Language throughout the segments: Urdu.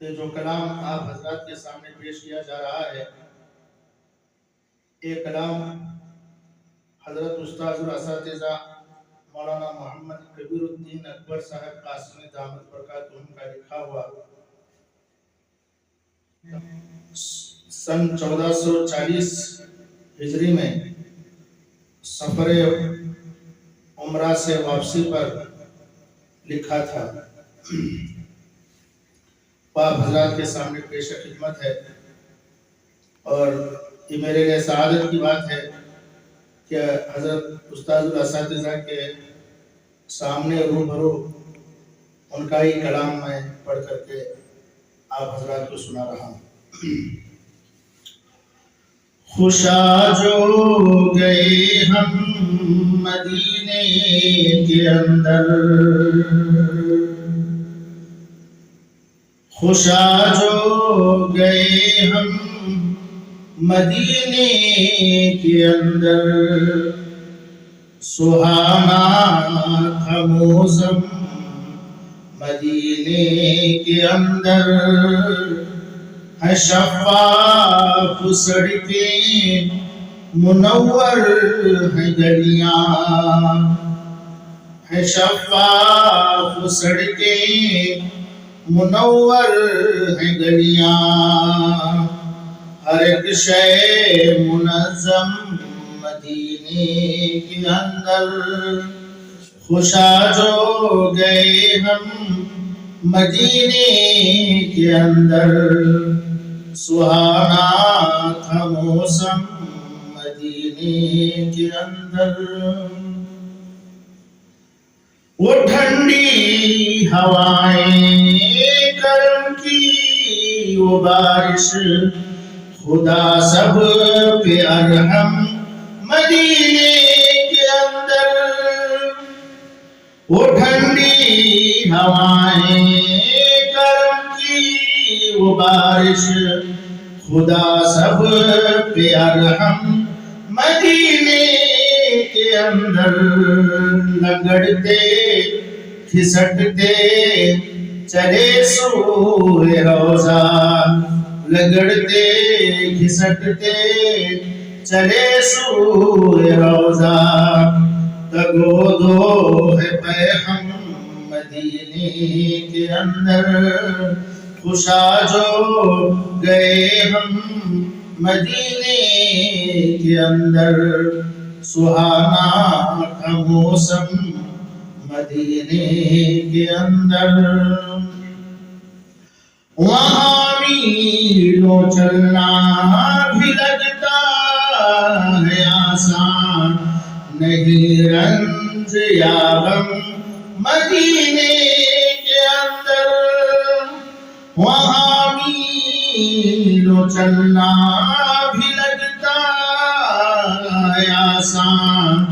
کہ جو کلام آپ حضرات کے سامنے پیش کیا جا رہا ہے یہ کلام حضرت استاذ الاساتذہ مولانا محمد کبیر الدین اکبر صاحب قاسمی دامت برکاتہم کا لکھا ہوا سن 1440 ہجری میں سفر عمرہ سے واپسی پر لکھا تھا، آپ حضرات کے سامنے پیش خدمت ہے۔ اور یہ میرے لیے سعادت کی بات ہے کہ حضرت استاذ الاساتذہ کے سامنے روبرو ان کا ہی کلام میں پڑھ کر کے آپ حضرات کو سنا رہا ہوں۔ خوشا جو گئے ہم مدینے کے اندر، خوشا جو گئے ہم مدینے کے اندر، سہانا تھا موسم مدینے کے اندر، ہے شفاف سڑکیں منور ہیں گلیاں، ہے شفاف سڑکیں منور ہیں گلیاں، ہر ایک شے منظم مدینے کے اندر، خوشا جو گئے ہم مدینے کے اندر، سہانا تھا موسم مدینے کے اندر، وہ ٹھنڈی ہوائیں کرم کی وہ بارش، خدا سب پہ ارحم مدینے کے اندر، وہ ٹھنڈی ہوائیں کرم کی وہ بارش، خدا سب پہ ارحم مدینے کے اندر، لگڑتے کھسٹتے چلے سوئے روضہ، لگڑتے کھسٹتے چلے سوئے روضہ، تگو دو ہے پہ ہم مدینے کے اندر، خوشا جو گئے ہم مدینے کے اندر، سہانا تھا موسم مدینے کے اندر، وہاں میلوں چلنا بھی لگتا ہے آسان، نہیں رنج یا غم مدینے کے اندر، وہاں میلوں چلنا بھی لگتا ہے آسان،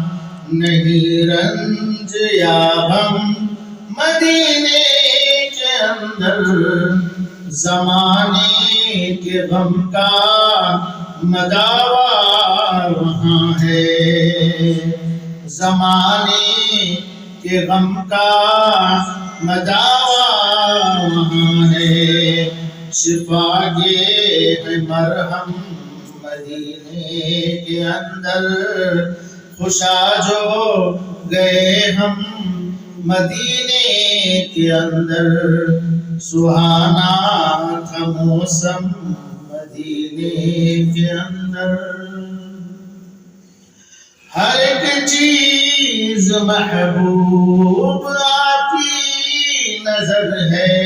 نہیں رنج یا غم مدینے کے اندر، زمانے کے غم کا مداوا وہاں ہے، زمانے کے غم کا مداوا وہاں ہے، شفا یہ ہے مرہم مدینے کے اندر، خوشا جو گئے ہم مدینے کے اندر، سہانا تھا موسم مدینے کے اندر، ہر ایک چیز محبوب آتی نظر ہے،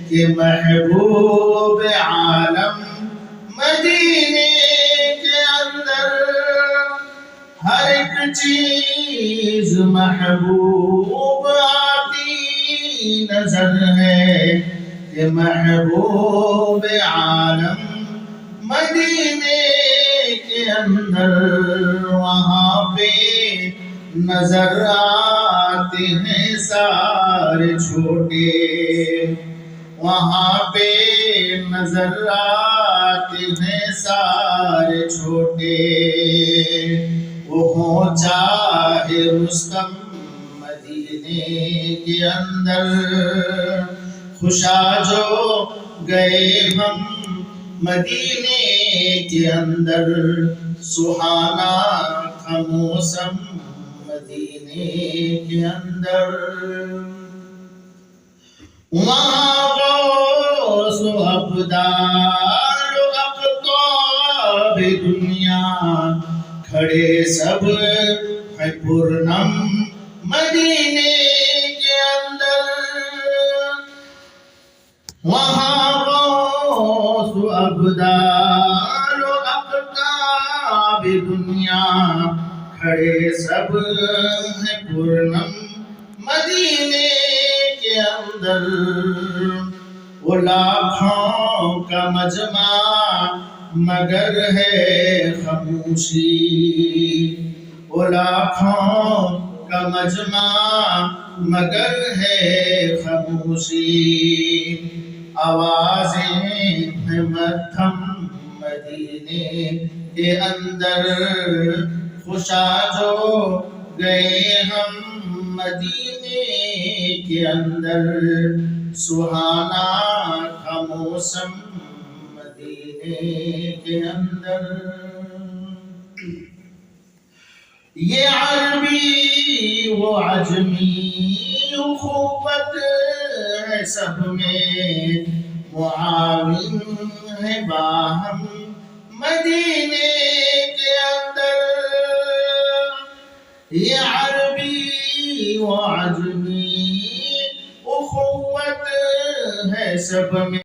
کہ محبوب عالم مدینے کے اندر، ہر ایک چیز محبوب آتی نظر ہے، کہ محبوب عالم مدینے کے اندر، وہاں پہ نظر آتے ہیں سارے چھوٹے، وہاں پہ نظر آتے ہیں سارے چھوٹے، وہ ہوں چاہے رستم مدینے کے اندر، خوشا جو گئے ہم مدینے کے اندر، سہانا تھا موسم مدینے کے اندر، وہاں غوث و ابدال و اقطاب دنیا کھڑے سب ہیں پرنم مدینے کے اندر، وہاں غوث و ابدال و اقطاب دنیا کھڑے سب ہیں پرنم مدینے کے اندر، وہ لاکھوں کا مجمع مگر ہے خاموشی، وہ لاکھوں کا مجمع مگر ہے خاموشی، آوازیں ہیں مدھم مدینے کے اندر، خوشا جو گئے ہم مدینے کے اندر، سہانا تھا موسم مدینے کے اندر، یہ عربی و عجمی اخوت ہے سب میں، معاون ہے باہم مدینے کے اندر، یہ عربی و عجمی اخوت ہے سب میں